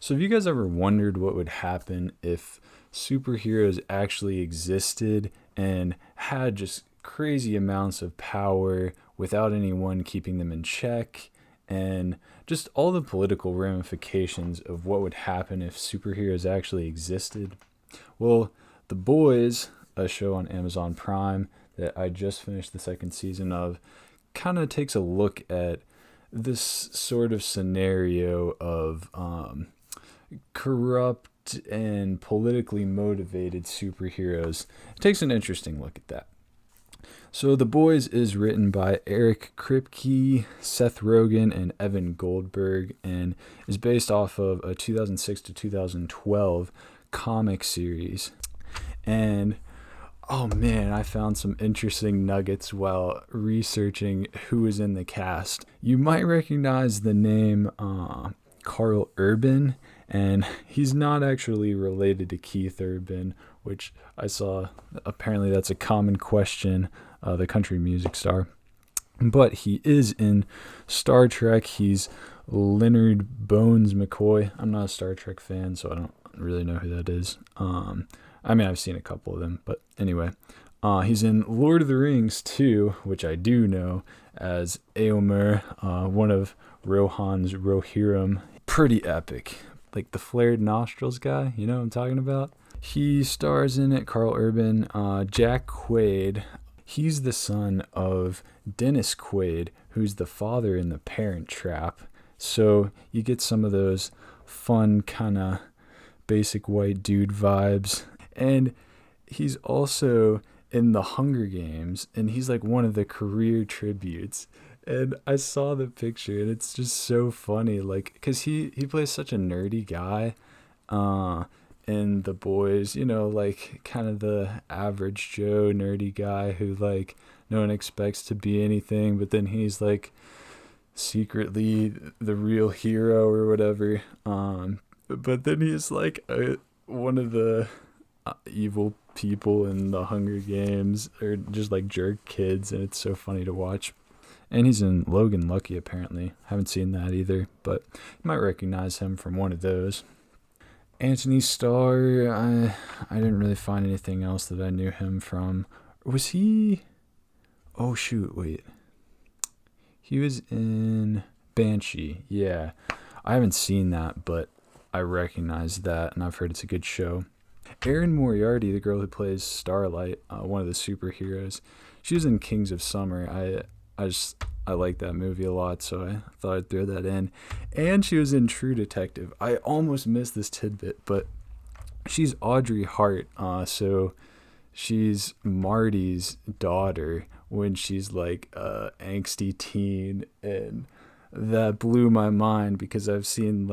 So have you guys ever wondered what would happen if superheroes actually existed and had just crazy amounts of power without anyone keeping them in check, and just all the political ramifications of what would happen if superheroes actually existed? Well, The Boys, a show on Amazon Prime that I just finished the second season of, kind of takes a look at this sort of scenario of corrupt and politically motivated superheroes. It takes an interesting look at that. So The Boys is written by Eric Kripke, Seth Rogen, and Evan Goldberg, and is based off of a 2006 to 2012 comic series. And oh man, I found some interesting nuggets while researching who was in the cast. You might recognize the name Carl Urban, and he's not actually related to Keith Urban, which I saw apparently that's a common question, the country music star. But he is in Star Trek. He's Leonard Bones McCoy. I'm not a Star Trek fan, so I don't really know who that is. I've seen a couple of them, but anyway. He's in Lord of the Rings too, which I do know as Éomer, one of Rohan's Rohirrim. Pretty epic. Like the flared nostrils guy, you know what I'm talking about? He stars in it, Carl Urban. Jack Quaid, he's the son of Dennis Quaid, who's the father in The Parent Trap. So you get some of those fun kind of basic white dude vibes. And he's also in The Hunger Games, and he's like one of the career tributes. And I saw the picture, and it's just so funny, like, because he plays such a nerdy guy in The Boys, you know, like, kind of the average Joe nerdy guy who, like, no one expects to be anything, but then he's, like, secretly the real hero or whatever. But then he's, like, one of the evil people in The Hunger Games, or just, like, jerk kids, and it's so funny to watch. And he's in Logan Lucky, apparently. Haven't seen that either, but you might recognize him from one of those. Anthony Starr, I didn't really find anything else that I knew him from. Was he... Oh, shoot, wait. He was in Banshee, yeah. I haven't seen that, but I recognize that, and I've heard it's a good show. Erin Moriarty, the girl who plays Starlight, one of the superheroes, she was in Kings of Summer. I like that movie a lot, so I thought I'd throw that in. And she was in True Detective. I almost missed this tidbit, but she's Audrey Hart, so she's Marty's daughter when she's like a angsty teen, and that blew my mind because I've seen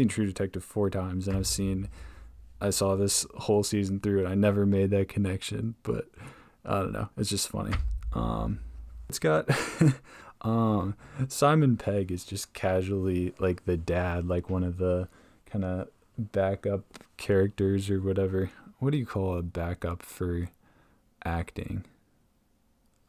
True Detective 4 times, and I saw this whole season through, and I never made that connection, but I don't know, it's just funny. It's got Simon Pegg is just casually like the dad, like one of the kind of backup characters or whatever. What do you call a backup for acting?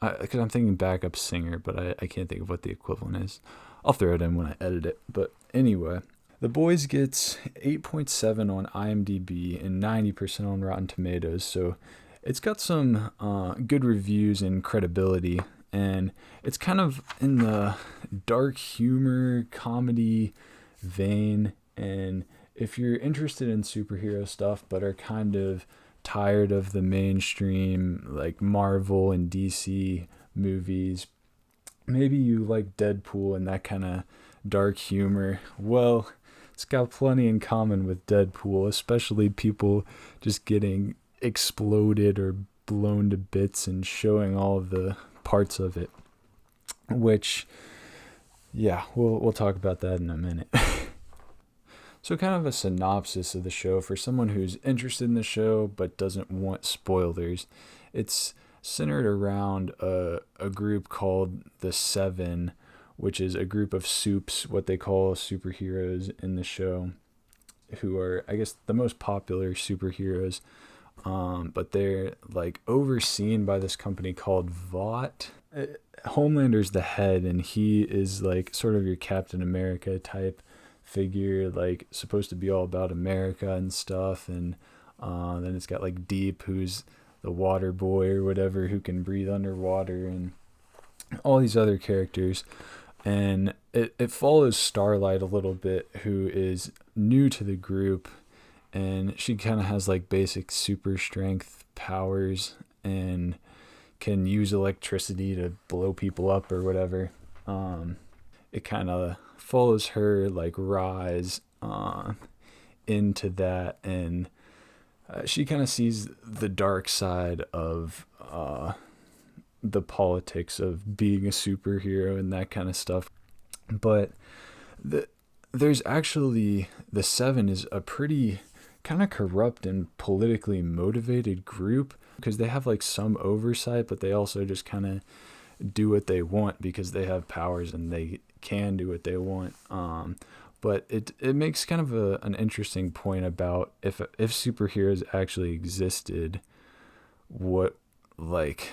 Because I'm thinking backup singer, but I can't think of what the equivalent is. I'll throw it in when I edit it. But anyway, The Boys gets 8.7 on IMDb and 90% on Rotten Tomatoes, so it's got some good reviews and credibility. And it's kind of in the dark humor comedy vein, and if you're interested in superhero stuff but are kind of tired of the mainstream like Marvel and DC movies, maybe you like Deadpool and that kind of dark humor, well, it's got plenty in common with Deadpool, especially people just getting exploded or blown to bits and showing all of the parts of it, which, yeah, we'll talk about that in a minute. So kind of a synopsis of the show for someone who's interested in the show but doesn't want spoilers. It's centered around a group called the Seven, which is a group of supes, what they call superheroes in the show, who are, I guess, the most popular superheroes. But they're like overseen by this company called Vought. Homelander's the head, and he is like sort of your Captain America type figure, like supposed to be all about America and stuff, and then it's got like Deep, who's the water boy or whatever, who can breathe underwater, and all these other characters. And it follows Starlight a little bit, who is new to the group, and she kind of has like basic super strength powers and can use electricity to blow people up or whatever. It kind of follows her like rise into that, and she kind of sees the dark side of the politics of being a superhero and that kind of stuff. But there's actually, the Seven is a pretty kind of corrupt and politically motivated group, because they have like some oversight, but they also just kind of do what they want because they have powers and they can do what they want. But it makes kind of an interesting point about if superheroes actually existed, what like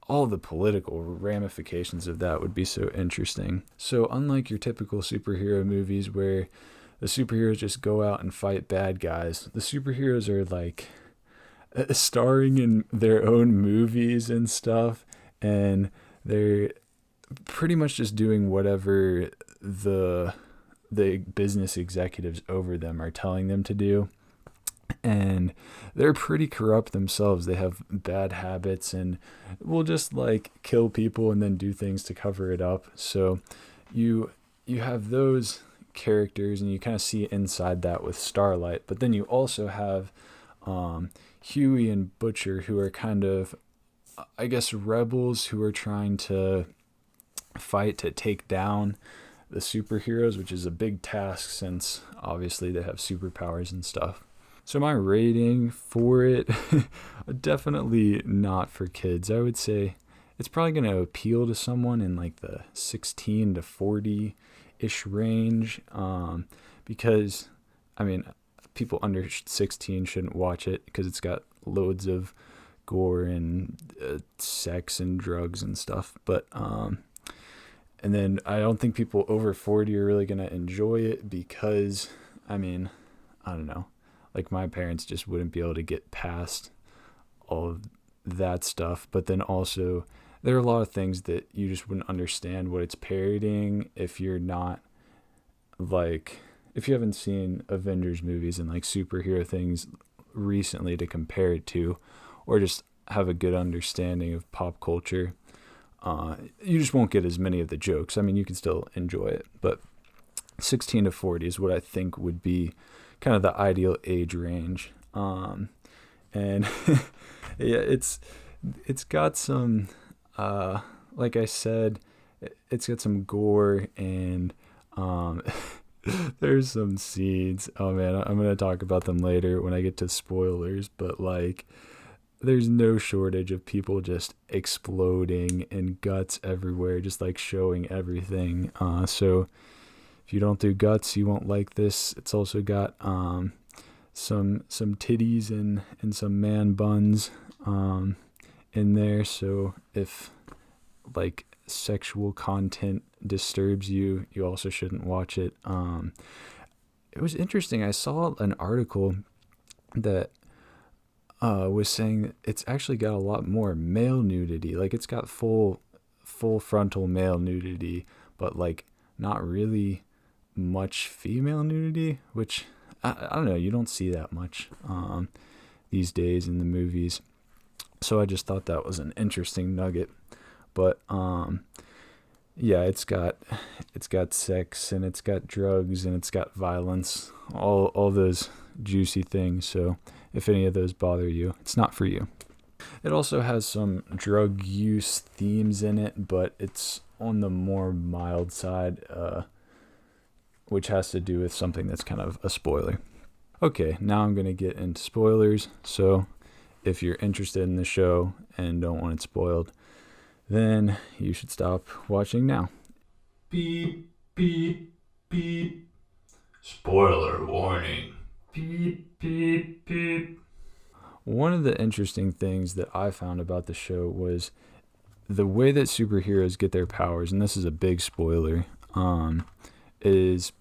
all the political ramifications of that would be so interesting. So unlike your typical superhero movies where the superheroes just go out and fight bad guys, the superheroes are like starring in their own movies and stuff, and they're pretty much just doing whatever the business executives over them are telling them to do. And they're pretty corrupt themselves. They have bad habits and will just like kill people and then do things to cover it up. So you have those characters, and you kind of see inside that with Starlight. But then you also have Huey and Butcher, who are kind of, I guess, rebels who are trying to fight to take down the superheroes, which is a big task since obviously they have superpowers and stuff. So my rating for it, definitely not for kids. I would say it's probably going to appeal to someone in like the 16 to 40-ish range, because, I mean, people under 16 shouldn't watch it because it's got loads of gore and sex and drugs and stuff. But and then I don't think people over 40 are really going to enjoy it because, I mean, I don't know. Like my parents just wouldn't be able to get past all of that stuff. But then also there are a lot of things that you just wouldn't understand what it's parodying if you're not like, if you haven't seen Avengers movies and like superhero things recently to compare it to, or just have a good understanding of pop culture. You just won't get as many of the jokes. I mean, you can still enjoy it, but 16 to 40 is what I think would be kind of the ideal age range. And yeah, it's got some, like I said, it's got some gore, and there's some scenes. Oh man, I'm going to talk about them later when I get to spoilers, but like, there's no shortage of people just exploding and guts everywhere, just like showing everything. So if you don't do guts, you won't like this. It's also got some titties and some man buns in there. So if like sexual content disturbs you, you also shouldn't watch it. It was interesting. I saw an article that was saying that it's actually got a lot more male nudity. Like it's got full frontal male nudity, but like not really much female nudity, which I don't know, you don't see that much these days in the movies. So I just thought that was an interesting nugget. But yeah, it's got sex, and it's got drugs, and it's got violence, all those juicy things. So if any of those bother you, it's not for you. It also has some drug use themes in it, but it's on the more mild side, which has to do with something that's kind of a spoiler. Okay, now I'm going to get into spoilers. So if you're interested in the show and don't want it spoiled, then you should stop watching now. Beep, beep, beep. Spoiler warning. Beep, beep, beep. One of the interesting things that I found about the show was the way that superheroes get their powers, and this is a big spoiler, is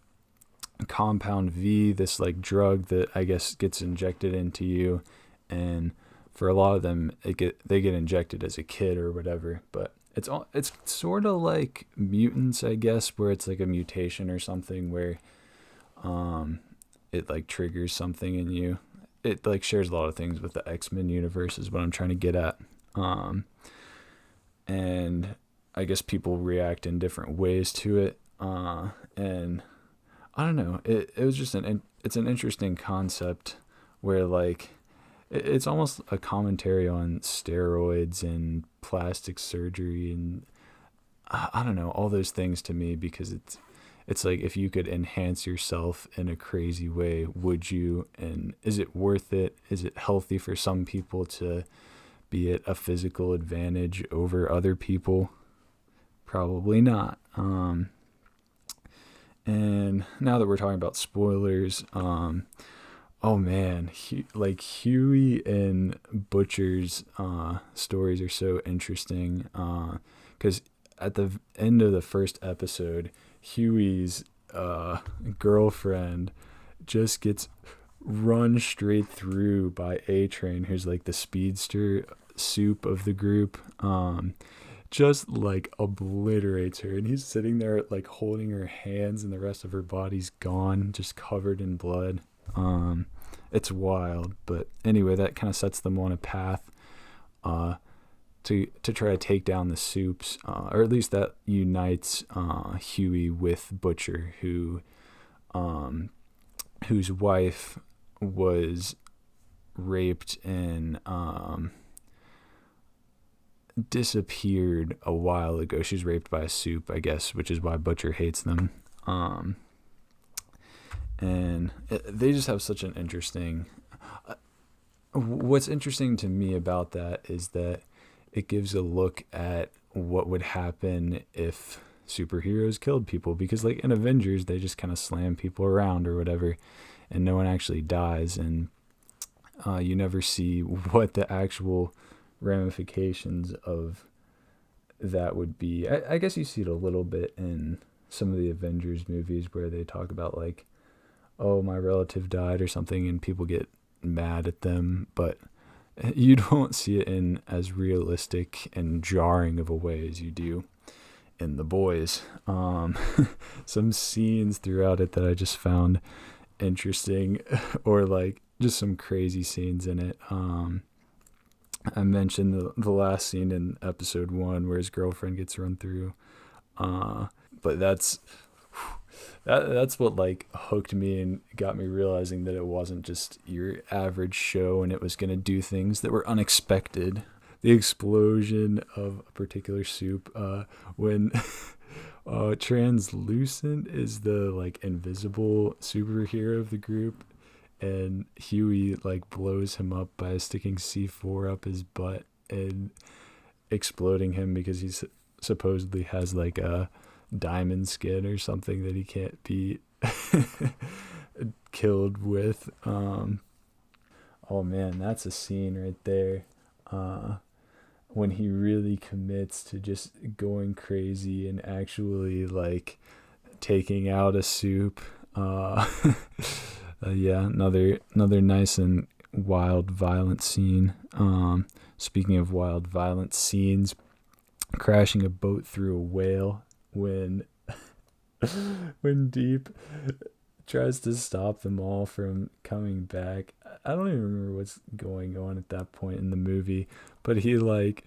compound V, this like drug that I guess gets injected into you, and for a lot of them they get injected as a kid or whatever. But it's sort of like mutants, I guess, where it's like a mutation or something where it like triggers something in you. It like shares a lot of things with the X-Men universe is what I'm trying to get at. And I guess people react in different ways to it. And I don't know. It was just it's an interesting concept where like it's almost a commentary on steroids and plastic surgery and I don't know, all those things to me, because it's like, if you could enhance yourself in a crazy way, would you? And is it worth it? Is it healthy for some people to be at a physical advantage over other people? Probably not. And now that we're talking about spoilers, oh man, Huey and Butcher's stories are so interesting, because at the end of the first episode, Huey's girlfriend just gets run straight through by A-Train, who's like the speedster soup of the group. Just like obliterates her, and he's sitting there like holding her hands and the rest of her body's gone, just covered in blood. It's wild, but anyway, that kind of sets them on a path to try to take down the soups, or at least that unites Huey with Butcher, whose wife was raped and disappeared a while ago. She was raped by a soup, I guess, which is why Butcher hates them. And they just have such an interesting... what's interesting to me about that is that it gives a look at what would happen if superheroes killed people, because like in Avengers, they just kind of slam people around or whatever, and no one actually dies, and you never see what the actual ramifications of that would be. I guess you see it a little bit in some of the Avengers movies where they talk about like, oh, my relative died or something, and people get mad at them, but you don't see it in as realistic and jarring of a way as you do in The Boys. Some scenes throughout it that I just found interesting, or like just some crazy scenes in it. I mentioned the last scene in episode 1 where his girlfriend gets run through, but that's what like hooked me and got me realizing that it wasn't just your average show, and it was going to do things that were unexpected. The explosion of a particular soup, when Translucent is the like invisible superhero of the group, and Huey like blows him up by sticking C4 up his butt and exploding him because he supposedly has like a diamond skin or something that he can't be killed with. Oh man, that's a scene right there. When he really commits to just going crazy and actually like taking out a soup. Yeah, another nice and wild, violent scene. Speaking of wild, violent scenes, crashing a boat through a whale when Deep tries to stop them all from coming back. I don't even remember what's going on at that point in the movie, but he like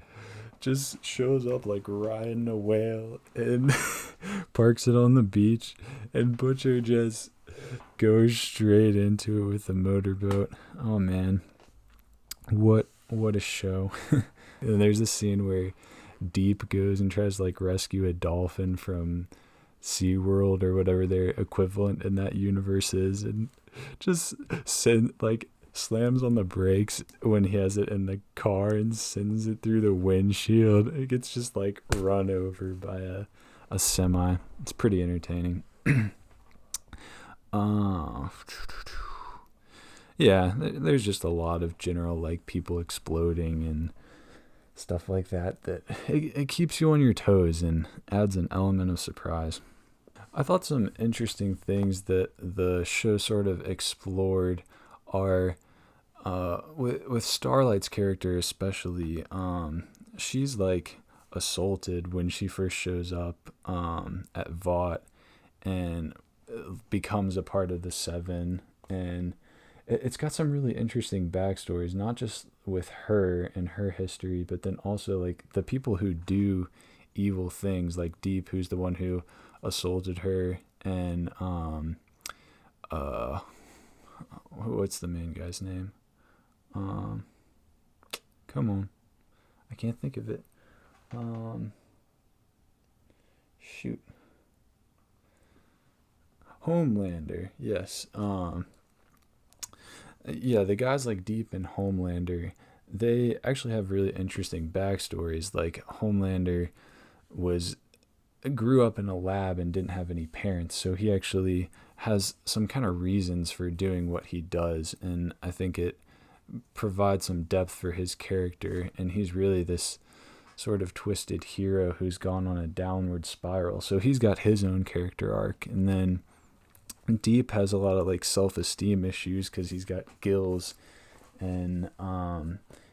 just shows up like riding a whale and parks it on the beach, and Butcher just goes straight into it with a motorboat. Oh man, what a show. And there's a scene where Deep goes and tries to like rescue a dolphin from SeaWorld or whatever their equivalent in that universe is, and just slams on the brakes when he has it in the car and sends it through the windshield. It gets just like run over by a semi. It's pretty entertaining. Yeah, there's just a lot of general like people exploding and stuff like that it keeps you on your toes and adds an element of surprise. I thought some interesting things that the show sort of explored are with Starlight's character especially. She's like assaulted when she first shows up at Vought and becomes a part of the Seven, and it's got some really interesting backstories, not just with her and her history, but then also like the people who do evil things, like Deep, who's the one who assaulted her, and uh, what's the main guy's name? Come on, I can't think of it. Shoot, Homelander. Yes. Yeah, the guys like Deep and Homelander, they actually have really interesting backstories. Like Homelander was grew up in a lab and didn't have any parents, so he actually has some kind of reasons for doing what he does, and I think it provides some depth for his character, and he's really this sort of twisted hero who's gone on a downward spiral. So he's got his own character arc, and then Deep has a lot of like self-esteem issues because he's got gills, and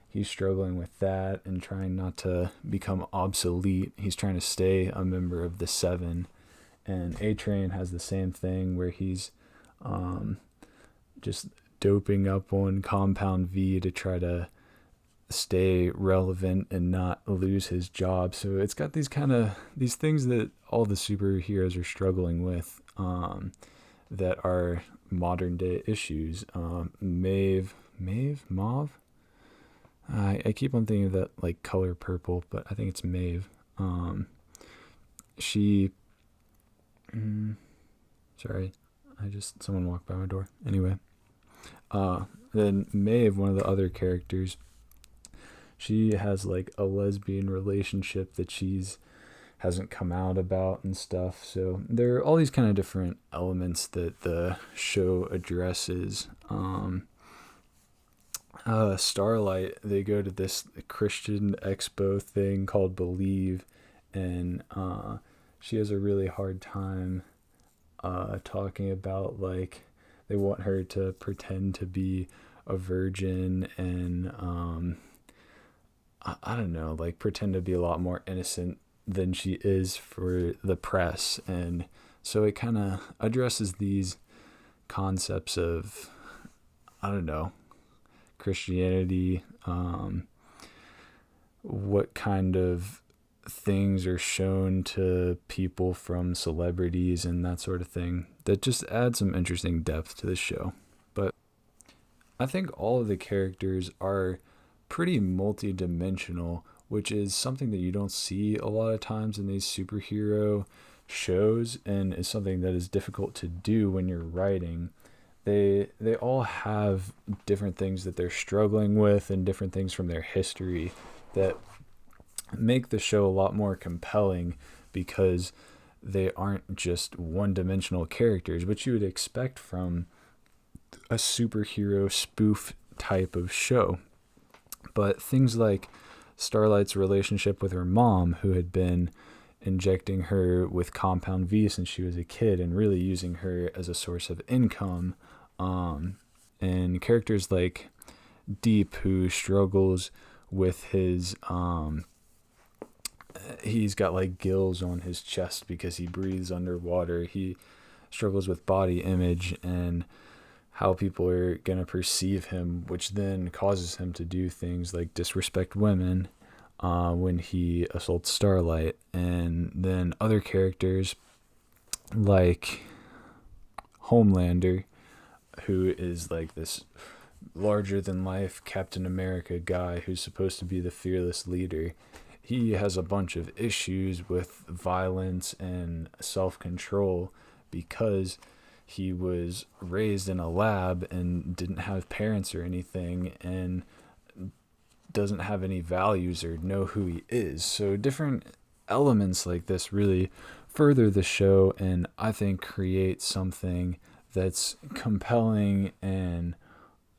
he's struggling with that and trying not to become obsolete. He's trying to stay a member of the Seven, and A-Train has the same thing where he's just doping up on Compound V to try to stay relevant and not lose his job. So it's got these things that all the superheroes are struggling with, that are modern day issues. Mauve. I keep on thinking of that like color purple, but I think it's Maeve. She. Sorry, someone walked by my door. Anyway, then Maeve, one of the other characters, she has like a lesbian relationship that she's hasn't come out about and stuff. So there are all these kind of different elements that the show addresses. Starlight, they go to this Christian expo thing called Believe, and she has a really hard time talking about, like, they want her to pretend to be a virgin and I don't know, like pretend to be a lot more innocent than she is for the press. And so it kind of addresses these concepts of, I don't know, Christianity, what kind of things are shown to people from celebrities and that sort of thing, that just adds some interesting depth to the show. But I think all of the characters are pretty multi-dimensional, which is something that you don't see a lot of times in these superhero shows, and is something that is difficult to do when you're writing. They all have different things that they're struggling with and different things from their history that make the show a lot more compelling, because they aren't just one-dimensional characters, which you would expect from a superhero spoof type of show. But things like Starlight's relationship with her mom, who had been injecting her with Compound V since she was a kid and really using her as a source of income, and characters like Deep, who struggles with his he's got like gills on his chest because he breathes underwater. He struggles with body image and how people are going to perceive him, which then causes him to do things like disrespect women when he assaults Starlight. And then other characters like Homelander, who is like this larger than life Captain America guy who's supposed to be the fearless leader. He has a bunch of issues with violence and self-control because he was raised in a lab and didn't have parents or anything, and doesn't have any values or know who he is. So different elements like this really further the show, and I think create something that's compelling and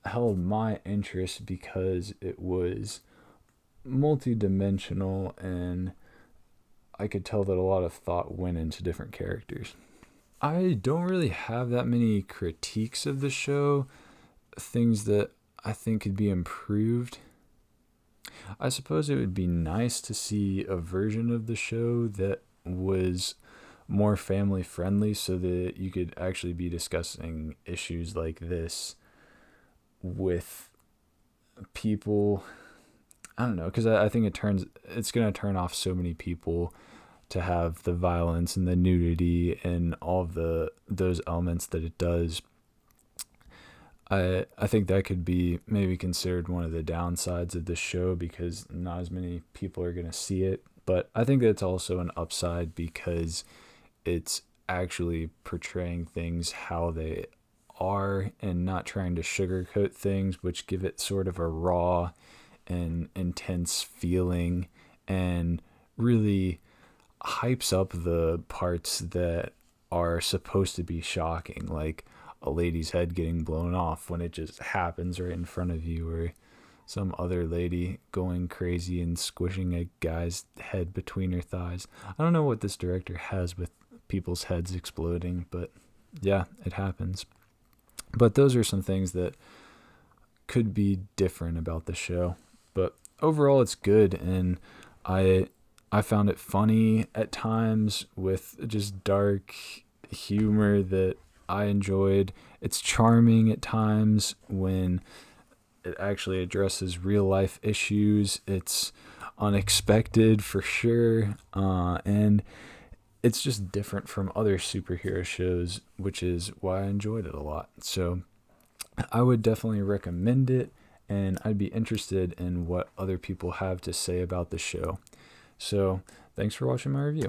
held my interest because it was multi-dimensional, and I could tell that a lot of thought went into different characters. I don't really have that many critiques of the show, things that I think could be improved. I suppose it would be nice to see a version of the show that was more family friendly so that you could actually be discussing issues like this with people. I don't know, because I think it's going to turn off so many people to have the violence and the nudity and all of those elements that it does. I think that could be maybe considered one of the downsides of this show because not as many people are going to see it. But I think that's also an upside because it's actually portraying things how they are and not trying to sugarcoat things, which give it sort of a raw and intense feeling and really hypes up the parts that are supposed to be shocking, like a lady's head getting blown off when it just happens right in front of you, or some other lady going crazy and squishing a guy's head between her thighs. I don't know what this director has with people's heads exploding, but yeah, it happens. But those are some things that could be different about the show. But overall, it's good, and I I found it funny at times with just dark humor that I enjoyed. It's charming at times when it actually addresses real life issues. It's unexpected for sure, and it's just different from other superhero shows, which is why I enjoyed it a lot. So I would definitely recommend it, and I'd be interested in what other people have to say about the show. So thanks for watching my review.